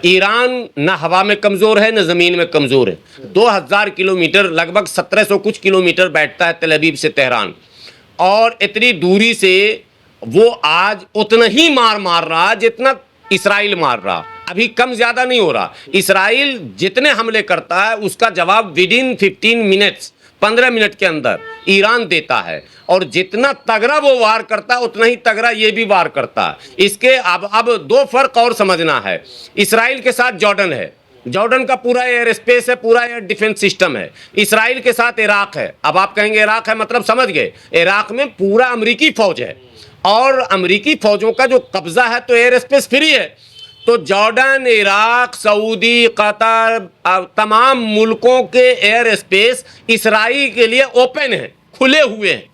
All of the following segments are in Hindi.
ईरान न हवा में कमज़ोर है न ज़मीन में कमज़ोर है। 2000 किलोमीटर, लगभग 1700 कुछ किलोमीटर बैठता है तेल अवीव से तेहरान, और इतनी दूरी से वो आज उतना ही मार रहा जितना इसराइल मार रहा। अभी कम ज़्यादा नहीं हो रहा। इसराइल जितने हमले करता है उसका जवाब विदिन 15 मिनट्स, 15 मिनट के अंदर ईरान देता है, और जितना तगड़ा वो वार करता है उतना ही तगड़ा ये भी वार करता है। इसके अब दो फर्क और समझना है। इसराइल के साथ जॉर्डन है, जॉर्डन का पूरा एयर स्पेस है, पूरा एयर डिफेंस सिस्टम है। इसराइल के साथ इराक है। अब आप कहेंगे इराक है मतलब समझ गए, इराक में पूरा अमेरिकी फौज है, और अमेरिकी फौजों का जो कब्जा है तो एयर स्पेस फ्री है। तो जॉर्डन, इराक, सऊदी, कतर, तमाम मुल्कों के एयर स्पेस इसराइल के लिए ओपन है, खुले हुए हैं।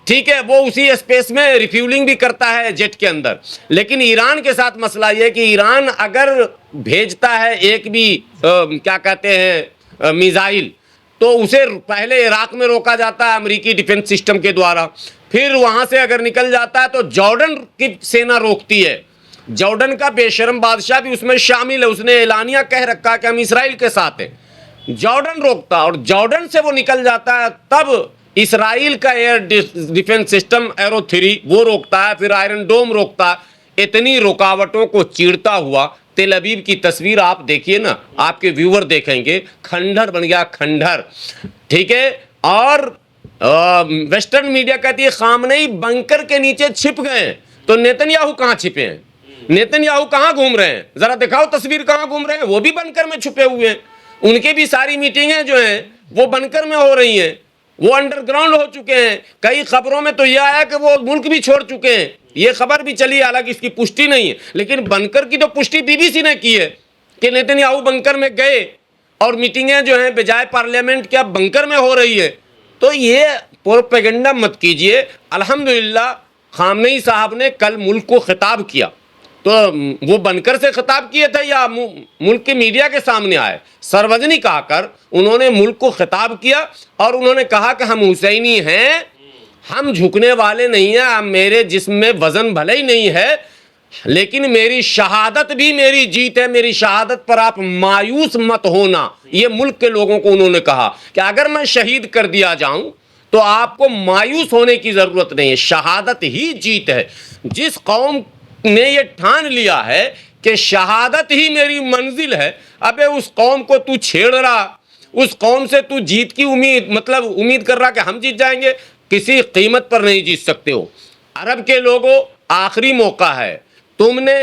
ठीक है, वो उसी स्पेस में रिफ्यूलिंग भी करता है जेट के अंदर। लेकिन ईरान के साथ मसला ये है कि ईरान अगर भेजता है एक भी क्या कहते हैं मिसाइल, तो उसे पहले इराक में रोका जाता है अमेरिकी डिफेंस सिस्टम के द्वारा। फिर वहाँ से अगर निकल जाता है तो जॉर्डन की सेना रोकती है। जॉर्डन का बेशरम बादशाह भी उसमें शामिल है, उसने एलानिया कह रखा कि हम इसराइल के साथ हैं। जॉर्डन रोकता, और जॉर्डन से वो निकल जाता है, तब इसराइल का एयर डिफेंस सिस्टम एरो 3 वो रोकता है, फिर आयरन डोम रोकता है। इतनी रुकावटों को चीरता हुआ तेल अवीव की तस्वीर आप देखिए ना, आपके व्यूअर देखेंगे, खंडहर बन गया, खंडहर। ठीक है, और वेस्टर्न मीडिया कहती है खामनेई बंकर के नीचे छिप गए। तो नेतन्याहू कहाँ छिपे हैं? नेतन्याहू कहाँ घूम रहे हैं? जरा दिखाओ तस्वीर, कहाँ घूम रहे हैं? वो भी बंकर में छुपे हुए हैं। उनके भी सारी मीटिंगें जो हैं वो बंकर में हो रही हैं, वो अंडरग्राउंड हो चुके हैं। कई खबरों में तो यह आया कि वो मुल्क भी छोड़ चुके हैं, ये खबर भी चली, हालांकि इसकी पुष्टि नहीं है। लेकिन बंकर की तो पुष्टि बीबीसी ने की है कि नेतन्याहू बंकर में गए, और मीटिंगें जो हैं बजाय पार्लियामेंट के अब बंकर में हो रही है। तो ये प्रोपेगेंडा मत कीजिए। अल्हम्दुलिल्लाह खामनेई साहब ने कल मुल्क को खिताब किया, तो वो बनकर से खिताब किए थे या मुल्क के मीडिया के सामने आए? सार्वजनिक आकर उन्होंने मुल्क को खिताब किया, और उन्होंने कहा कि हम हुसैनी हैं, हम झुकने वाले नहीं हैं। मेरे जिस्म में वजन भले ही नहीं है, लेकिन मेरी शहादत भी मेरी जीत है। मेरी शहादत पर आप मायूस मत होना। ये मुल्क के लोगों को उन्होंने कहा कि अगर मैं शहीद कर दिया जाऊं तो आपको मायूस होने की जरूरत नहीं है, शहादत ही जीत है। जिस कौम ने ये ठान लिया है कि शहादत ही मेरी मंजिल है, अबे उस कौम को तू छेड़ रहा, उस कौम से तू जीत की उम्मीद कर रहा कि हम जीत जाएंगे। किसी कीमत पर नहीं जीत सकते हो। अरब के लोगों, आखिरी मौका है। तुमने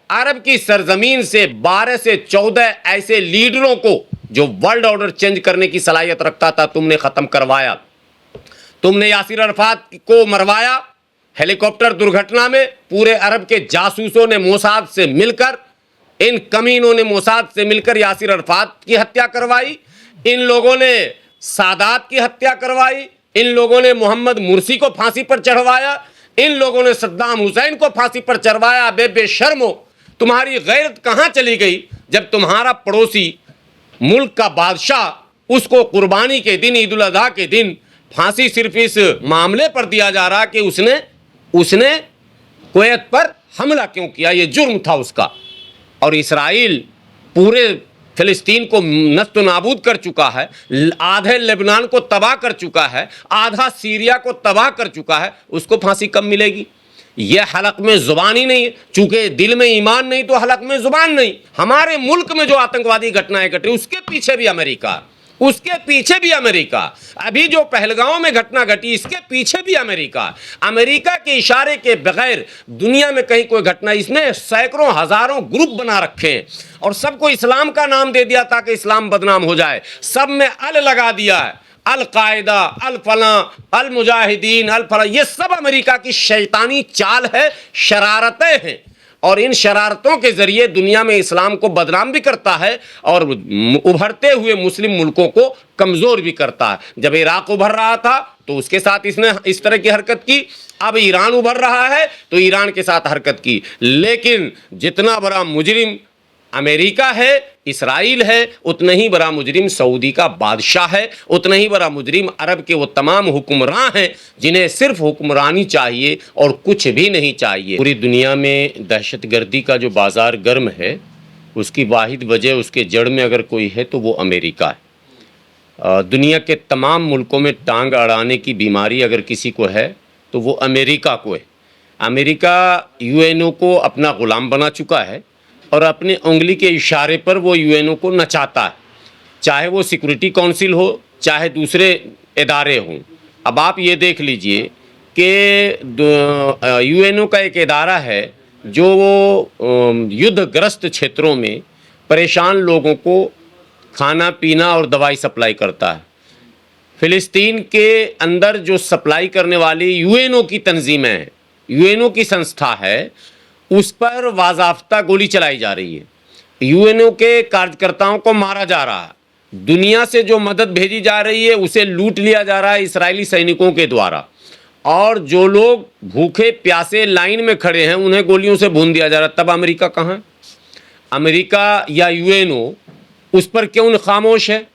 अरब की सरजमीन से 12 से 14 ऐसे लीडरों को जो वर्ल्ड ऑर्डर चेंज करने की सलाहियत रखता था, तुमने खत्म करवाया। तुमने यासिर अरफात को मरवाया हेलीकॉप्टर दुर्घटना में। पूरे अरब के जासूसों ने मोसाद से मिलकर, इन कमीनों ने मोसाद से मिलकर यासिर अरफात की हत्या करवाई। इन लोगों ने सादात की हत्या करवाई। इन लोगों ने मोहम्मद मुर्सी को फांसी पर चढ़वाया। इन लोगों ने सद्दाम हुसैन को फांसी पर चढ़वाया। बेशर्मो, तुम्हारी गैरत कहाँ चली गई जब तुम्हारा पड़ोसी मुल्क का बादशाह, उसको कुर्बानी के दिन, ईद उल अजहा के दिन फांसी सिर्फ इस मामले पर दिया जा रहा कि उसने कुवैत पर हमला क्यों किया, ये जुर्म था उसका। और इसराइल पूरे फिलिस्तीन को नस्त नाबूद कर चुका है, आधे लेबनान को तबाह कर चुका है, आधा सीरिया को तबाह कर चुका है। उसको फांसी कब मिलेगी? ये हलक में जुबान ही नहीं है। चूंकि दिल में ईमान नहीं तो हलक में जुबान नहीं। हमारे मुल्क में जो आतंकवादी घटनाएं घटी, उसके पीछे भी अमेरिका, उसके पीछे भी अमेरिका। अभी जो पहलगांव में घटना घटी, इसके पीछे भी अमेरिका। अमेरिका के इशारे के बगैर दुनिया में कहीं कोई घटना, इसने सैकड़ों हजारों ग्रुप बना रखे हैं, और सबको इस्लाम का नाम दे दिया ताकि इस्लाम बदनाम हो जाए। सब में अल लगा दिया है, अल कायदा, अल फलां, अल मुजाहिदीन, अल फलां। ये सब अमेरिका की शैतानी चाल है, शरारतें हैं, और इन शरारतों के जरिए दुनिया में इस्लाम को बदनाम भी करता है और उभरते हुए मुस्लिम मुल्कों को कमज़ोर भी करता है। जब इराक उभर रहा था तो उसके साथ इसने इस तरह की हरकत की। अब ईरान उभर रहा है तो ईरान के साथ हरकत की। लेकिन जितना बड़ा मुजरिम अमेरिका है, इसराइल है, उतना ही बड़ा मुजरिम सऊदी का बादशाह है, उतना ही बड़ा मुजरिम अरब के वो तमाम हुक्मरान हैं जिन्हें सिर्फ हुक्मरानी चाहिए और कुछ भी नहीं चाहिए। पूरी दुनिया में दहशतगर्दी का जो बाज़ार गर्म है, उसकी वाहिद वजह, उसके जड़ में अगर कोई है तो वो अमेरिका है। दुनिया के तमाम मुल्कों में टांग अड़ाने की बीमारी अगर किसी को है तो वो अमेरिका को है। अमेरिका यूएनओ को अपना ग़ुलाम बना चुका है और अपनी उंगली के इशारे पर वो यूएनओ को नचाता है, चाहे वो सिक्योरिटी काउंसिल हो, चाहे दूसरे इदारे हों। अब आप ये देख लीजिए कि यूएनओ का एक इदारा है जो युद्धग्रस्त क्षेत्रों में परेशान लोगों को खाना पीना और दवाई सप्लाई करता है। फ़िलिस्तीन के अंदर जो सप्लाई करने वाली यूएनओ की तंजीमें हैं, यूएनओ की संस्था है, उस पर बाज़ाब्ता गोली चलाई जा रही है। यूएनओ के कार्यकर्ताओं को मारा जा रहा है। दुनिया से जो मदद भेजी जा रही है उसे लूट लिया जा रहा है इस्राएली सैनिकों के द्वारा, और जो लोग भूखे प्यासे लाइन में खड़े हैं उन्हें गोलियों से भून दिया जा रहा है। तब अमेरिका कहाँ है? अमेरिका या यूएनओ उस पर क्यों खामोश है?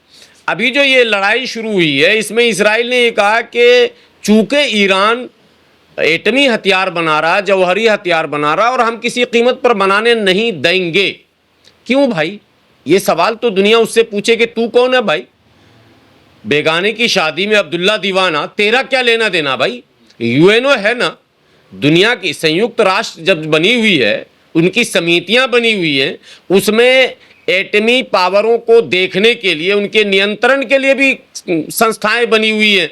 अभी जो ये लड़ाई शुरू हुई है इसमें इस्राइल ने ये कहा कि चूँकि ईरान एटमी हथियार बना रहा, जौहरी हथियार बना रहा, और हम किसी कीमत पर बनाने नहीं देंगे। क्यों भाई? ये सवाल तो दुनिया उससे पूछे कि तू कौन है भाई? बेगाने की शादी में अब्दुल्ला दीवाना, तेरा क्या लेना देना भाई? यूएनओ है ना, दुनिया की संयुक्त राष्ट्र जब बनी हुई है, उनकी समितियां बनी हुई हैं, उसमें एटमी पावरों को देखने के लिए, उनके नियंत्रण के लिए भी संस्थाएं बनी हुई हैं,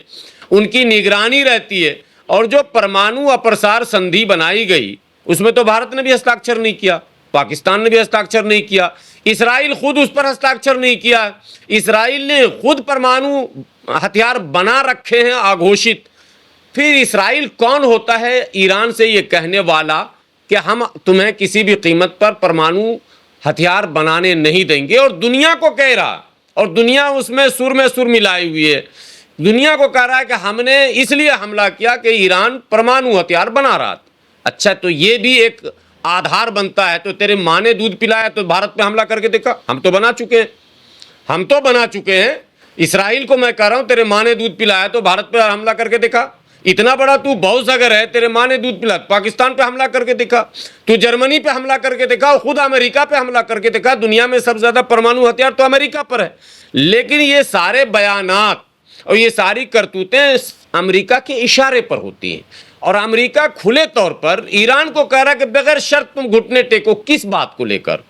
उनकी निगरानी रहती है। और जो परमाणु अप्रसार संधि बनाई गई उसमें तो भारत ने भी हस्ताक्षर नहीं किया, पाकिस्तान ने भी हस्ताक्षर नहीं किया, इस्राइल खुद उस पर हस्ताक्षर नहीं किया। इस्राइल ने खुद परमाणु हथियार बना रखे हैं अघोषित। फिर इस्राइल कौन होता है ईरान से ये कहने वाला कि हम तुम्हें किसी भी कीमत पर परमाणु हथियार बनाने नहीं देंगे? और दुनिया को कह रहा, और दुनिया उसमें सुर में सुर मिलाई हुई है, दुनिया को कह रहा है कि हमने इसलिए हमला किया कि ईरान परमाणु हथियार बना रहा था। अच्छा, तो ये भी एक आधार बनता है। तो तेरे माँ ने दूध पिलाया तो भारत पे हमला करके देखा? हम तो बना चुके हैं, हम तो बना चुके हैं। इस्राइल को मैं कह रहा हूं तेरे माँ ने दूध पिलाया तो भारत पे हमला करके देखा? इतना बड़ा तू बहुत अगर है, तेरे माँ ने दूध पिलाया, पाकिस्तान पे हमला करके देखा, तू जर्मनी पे हमला करके देखा, और खुद अमेरिका पे हमला करके देखा। दुनिया में सबसे ज्यादा परमाणु हथियार तो अमेरिका पर है। लेकिन ये सारे बयानात और ये सारी करतूतें अमेरिका के इशारे पर होती हैं, और अमेरिका खुले तौर पर ईरान को कह रहा है कि बगैर शर्त तुम घुटने टेको। किस बात को लेकर?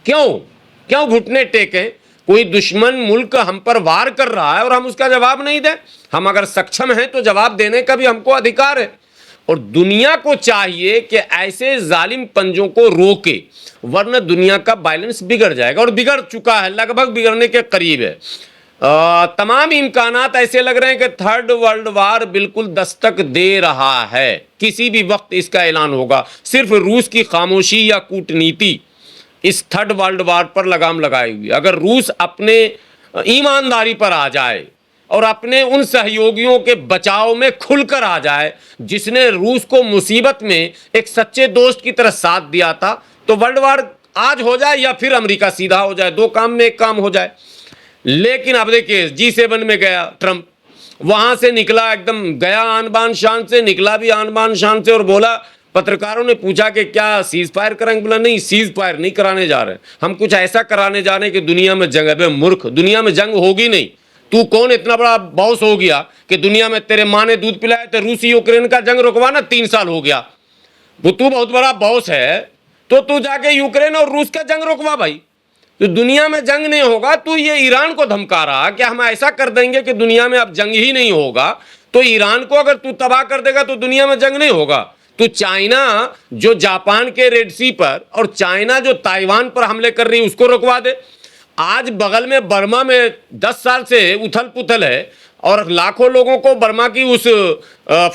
क्यों घुटने टेकें? कोई दुश्मन मुल्क हम पर वार कर रहा है और हम उसका जवाब नहीं दें? हम अगर सक्षम हैं तो जवाब देने का भी हमको अधिकार है। और दुनिया को चाहिए कि ऐसे जालिम पंजों को रोके, वरना दुनिया का बैलेंस बिगड़ जाएगा, और बिगड़ चुका है, लगभग बिगड़ने के करीब है। तमाम इम्कानात ऐसे लग रहे हैं कि थर्ड वर्ल्ड वार बिल्कुल दस्तक दे रहा है। किसी भी वक्त इसका ऐलान होगा। सिर्फ रूस की खामोशी या कूटनीति इस थर्ड वर्ल्ड वार पर लगाम लगाई हुई। अगर रूस अपने ईमानदारी पर आ जाए और अपने उन सहयोगियों के बचाव में खुलकर आ जाए जिसने रूस को मुसीबत में एक सच्चे दोस्त की तरह साथ दिया था, तो वर्ल्ड वार आज हो जाए या फिर अमेरिका सीधा हो जाए, दो काम में एक काम हो जाए। लेकिन अब देखिए G7 में गया ट्रंप, वहां से निकला एकदम, गया आन बान शान से, निकला भी आन बान शान से, और बोला, पत्रकारों ने पूछा कि क्या सीज फायर करेंगे? बोला नहीं, सीज फायर नहीं कराने जा रहे, हम कुछ ऐसा कराने जा रहे हैं कि दुनिया में जंग। अबे मूर्ख, दुनिया में जंग होगी नहीं। तू कौन इतना बड़ा बॉस हो गया कि दुनिया में तेरे माँ ने दूध पिलाया तो रूसी यूक्रेन का जंग रुकवाना 3 साल हो गया? वो तू बहुत बड़ा बॉस है तो तू जाके यूक्रेन और रूस का जंग रुकवा भाई। तो दुनिया में जंग नहीं होगा। तू ये ईरान को धमका रहा कि हम ऐसा कर देंगे कि दुनिया में अब जंग ही नहीं होगा। तो ईरान को अगर तू तबाह कर देगा तो दुनिया में जंग नहीं होगा। तो चाइना जो जापान के रेड सी पर और चाइना जो ताइवान पर हमले कर रही है उसको रुकवा दे। आज बगल में बर्मा में 10 साल से उथल पुथल है और लाखों लोगों को बर्मा की उस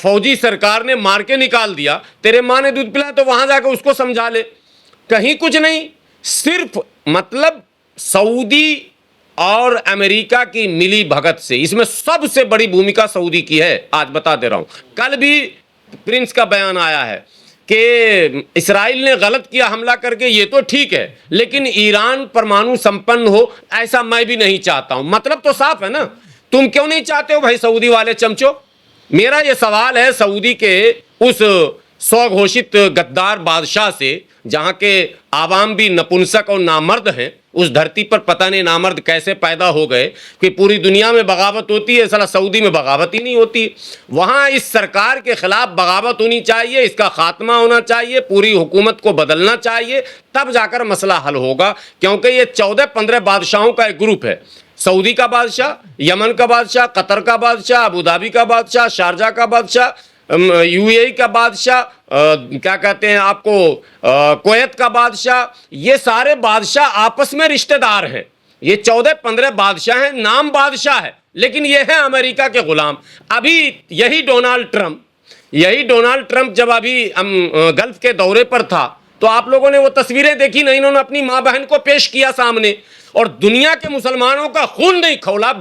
फौजी सरकार ने मार के निकाल दिया। तेरे माँ ने दूध पिलाया तो वहां जाकर उसको समझा ले। कहीं कुछ नहीं, सिर्फ मतलब सऊदी और अमेरिका की मिली भगत से। इसमें सबसे बड़ी भूमिका सऊदी की है। आज बता दे रहा हूं, कल भी प्रिंस का बयान आया है कि इस्राइल ने गलत किया हमला करके, ये तो ठीक है, लेकिन ईरान परमाणु संपन्न हो ऐसा मैं भी नहीं चाहता हूं। मतलब तो साफ है ना। तुम क्यों नहीं चाहते हो भाई सऊदी वाले चमचो? मेरा ये सवाल है सऊदी के उस स्वघोषित गद्दार बादशाह से, जहाँ के आवाम भी नपुंसक और नामर्द हैं, उस धरती पर पता नहीं नामर्द कैसे पैदा हो गए कि पूरी दुनिया में बगावत होती है, साला सऊदी में बगावत ही नहीं होती। वहाँ इस सरकार के खिलाफ बगावत होनी चाहिए, इसका खात्मा होना चाहिए, पूरी हुकूमत को बदलना चाहिए, तब जाकर मसला हल होगा। क्योंकि ये 14-15 बादशाहों का एक ग्रुप है, सऊदी का बादशाह, यमन का बादशाह, कतर का बादशाह, अबू धाबी का बादशाह, शारजा का बादशाह, यूएई का बादशाह, क्या कहते हैं आपको, कुवैत का बादशाह, ये सारे बादशाह आपस में रिश्तेदार हैं। ये 14-15 बादशाह हैं, नाम बादशाह है, लेकिन ये है अमेरिका के गुलाम। अभी यही डोनाल्ड ट्रंप जब अभी गल्फ के दौरे पर था, तो आप लोगों ने वो तस्वीरें देखी ना, इन्होंने अपनी माँ बहन को पेश किया सामने, और दुनिया के मुसलमानों का खून नहीं खौला।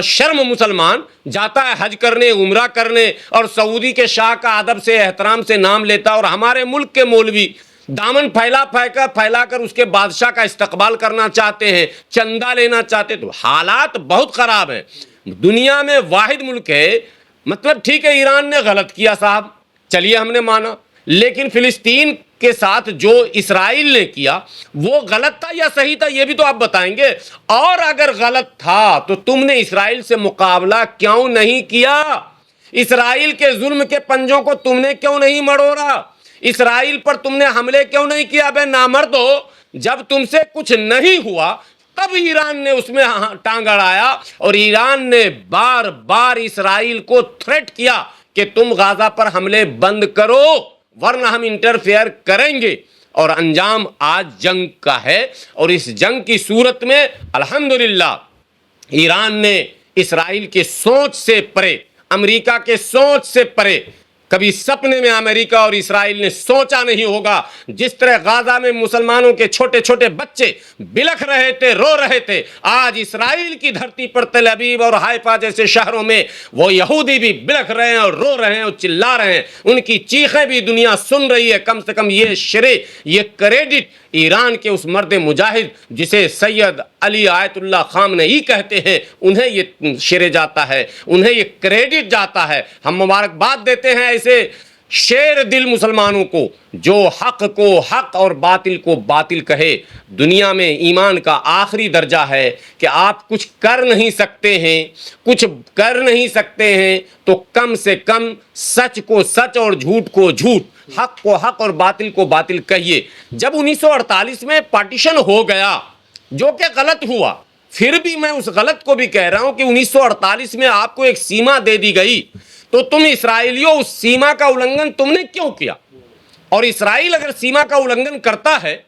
शर्म मुसलमान जाता है हज करने, उम्रा करने, और सऊदी के शाह का अदब से, एहतराम से नाम लेता, और हमारे मुल्क के मौलवी दामन फैलाकर उसके बादशाह का इस्तकबाल करना चाहते हैं, चंदा लेना चाहते। तो हालात बहुत ख़राब हैं। दुनिया में वाहिद मुल्क है, मतलब ठीक है ईरान ने गलत किया साहब, चलिए हमने माना, लेकिन फिलिस्तीन के साथ जो इसराइल ने किया वो गलत था या सही था, ये भी तो आप बताएंगे। और अगर गलत था तो तुमने इसराइल से मुकाबला क्यों नहीं किया? इसराइल के जुल्म के पंजों को तुमने क्यों नहीं मरोड़ा? इसराइल पर तुमने हमले क्यों नहीं किया? बे नामर्दो, जब तुमसे कुछ नहीं हुआ तब ईरान ने उसमें टांग अड़ाया, और ईरान ने बार बार इसराइल को थ्रेट किया कि तुम गाजा पर हमले बंद करो वरना हम इंटरफेयर करेंगे। और अंजाम आज जंग का है, और इस जंग की सूरत में अल्हम्दुलिल्लाह ईरान ने इसराइल के सोच से परे, अमेरिका के सोच से परे, कभी सपने में अमेरिका और इसराइल ने सोचा नहीं होगा। जिस तरह गाजा में मुसलमानों के छोटे छोटे बच्चे बिलख रहे थे, रो रहे थे, आज इसराइल की धरती पर तेल अवीव और हाइफा जैसे शहरों में वो यहूदी भी बिलख रहे हैं और रो रहे हैं और चिल्ला रहे हैं। उनकी चीखें भी दुनिया सुन रही है। कम से कम ये श्रेय, ये क्रेडिट ईरान के उस मर्द मुजाहिद जिसे सैयद अली आयतुल्लाह खामनेई कहते हैं, उन्हें ये श्रेय जाता है, उन्हें ये क्रेडिट जाता है। हम मुबारकबाद देते हैं ऐसे शेर दिल मुसलमानों को जो हक को हक और बातिल को बातिल कहे। दुनिया में ईमान का आखिरी दर्जा है कि आप कुछ कर नहीं सकते हैं, कुछ कर नहीं सकते हैं तो कम से कम सच को सच और झूठ को झूठ, हक को हक और बातिल को बातिल कहिए। जब 1948 में पार्टीशन हो गया, जो कि गलत हुआ, फिर भी मैं उस गलत को भी कह रहा हूं कि 1948 में आपको एक सीमा दे दी गई, तो तुम इसराइलियों उस सीमा का उल्लंघन तुमने क्यों किया? और इसराइल अगर सीमा का उल्लंघन करता है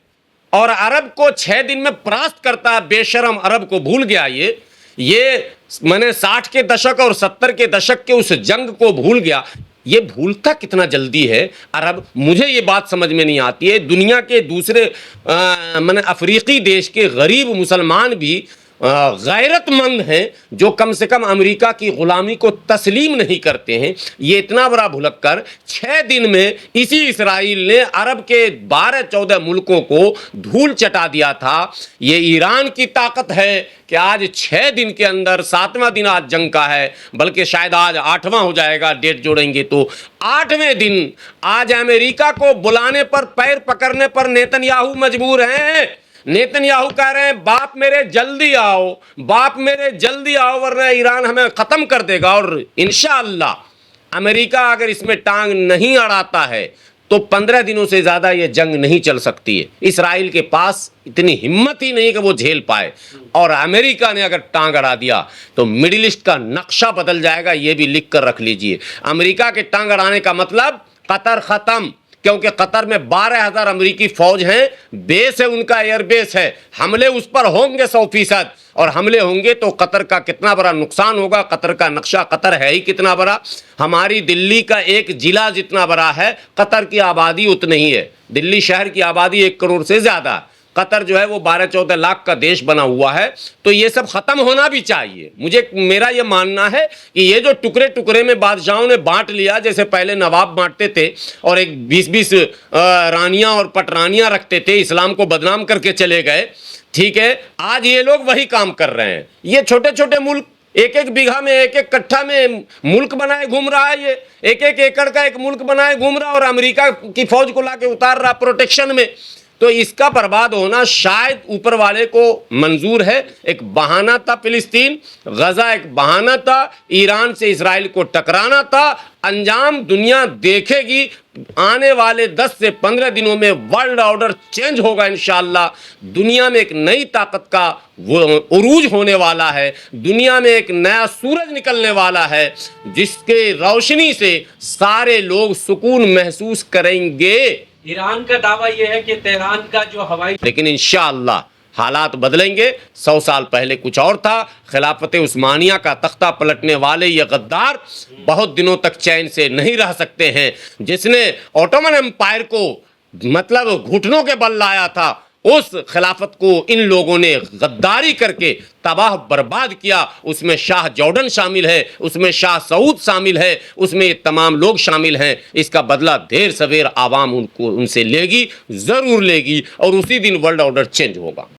और अरब को 6 दिन में परास्त करता है, बेशरम अरब को भूल गया ये मैंने 60 के दशक और 70 के दशक के उस जंग को भूल गया। ये भूलता कितना जल्दी है अरब, मुझे ये बात समझ में नहीं आती है। दुनिया के दूसरे मैंने अफ्रीकी देश के गरीब मुसलमान भी गैरतमंद हैं जो कम से कम अमेरिका की गुलामी को तस्लीम नहीं करते हैं। ये इतना बड़ा भुलक्कर 6 दिन में इसी इसराइल ने अरब के 12-14 मुल्कों को धूल चटा दिया था। ये ईरान की ताकत है कि आज 6 दिन के अंदर, 7वां दिन आज जंग का है, बल्कि शायद आज 8वां हो जाएगा, डेट जोड़ेंगे तो 8वें दिन आज अमेरिका को बुलाने पर, पैर पकड़ने पर नेतन्याहू मजबूर हैं। नेतन्याहू कह रहे हैं बाप मेरे जल्दी आओ, बाप मेरे जल्दी आओ वरना ईरान हमें ख़त्म कर देगा। और इंशाअल्लाह अमेरिका अगर इसमें टांग नहीं अड़ाता है तो 15 दिनों से ज़्यादा ये जंग नहीं चल सकती है। इसराइल के पास इतनी हिम्मत ही नहीं कि वो झेल पाए, और अमेरिका ने अगर टांग अड़ा दिया तो मिडिल ईस्ट का नक्शा बदल जाएगा। ये भी लिख कर रख लीजिए। अमेरिका के टांग अड़ाने का मतलब कतर ख़त्म, क्योंकि कतर में 12,000 अमरीकी फौज हैं, बेस है उनका, एयर बेस है। हमले उस पर होंगे 100%, और हमले होंगे तो कतर का कितना बड़ा नुकसान होगा। कतर का नक्शा, कतर है ही कितना बड़ा, हमारी दिल्ली का एक जिला जितना बड़ा है, कतर की आबादी उतनी ही है। दिल्ली शहर की आबादी 1 करोड़ से ज़्यादा है। कतर जो है वो 12-14 लाख का देश बना हुआ है। तो ये सब ख़त्म होना भी चाहिए। मेरा ये मानना है कि ये जो टुकड़े टुकड़े में बादशाहों ने बांट लिया, जैसे पहले नवाब बांटते थे और एक 20-20 रानियां और पटरानियां रखते थे, इस्लाम को बदनाम करके चले गए, ठीक है, आज ये लोग वही काम कर रहे हैं। ये छोटे छोटे मुल्क एक एक बीघा में, एक एक कट्ठा में मुल्क बनाए घूम रहा है। ये एक एक एकड़ का एक मुल्क बनाए घूम रहा, और अमेरिका की फौज को लाके उतार रहा प्रोटेक्शन में। तो इसका बर्बाद होना शायद ऊपर वाले को मंजूर है। एक बहाना था फिलिस्तीन, गजा एक बहाना था, ईरान से इसराइल को टकराना था। अंजाम दुनिया देखेगी। आने वाले 10 से 15 दिनों में वर्ल्ड ऑर्डर चेंज होगा इंशाअल्लाह। दुनिया में एक नई ताकत का वो उरूज होने वाला है। दुनिया में एक नया सूरज निकलने वाला है, जिसके रोशनी से सारे लोग सुकून महसूस करेंगे। ईरान का दावा यह है कि तेहरान का जो हवाई, लेकिन इंशाअल्लाह हालात बदलेंगे। 100 साल पहले कुछ और था। खिलाफत उस्मानिया का तख्ता पलटने वाले ये गद्दार बहुत दिनों तक चैन से नहीं रह सकते हैं। जिसने ऑटोमन एम्पायर को मतलब घुटनों के बल लाया था, उस खिलाफत को इन लोगों ने गद्दारी करके तबाह बर्बाद किया। उसमें शाह जॉर्डन शामिल है, उसमें शाह सऊद शामिल है, उसमें ये तमाम लोग शामिल हैं। इसका बदला देर सवेर आवाम उनको उनसे लेगी, ज़रूर लेगी, और उसी दिन वर्ल्ड ऑर्डर चेंज होगा।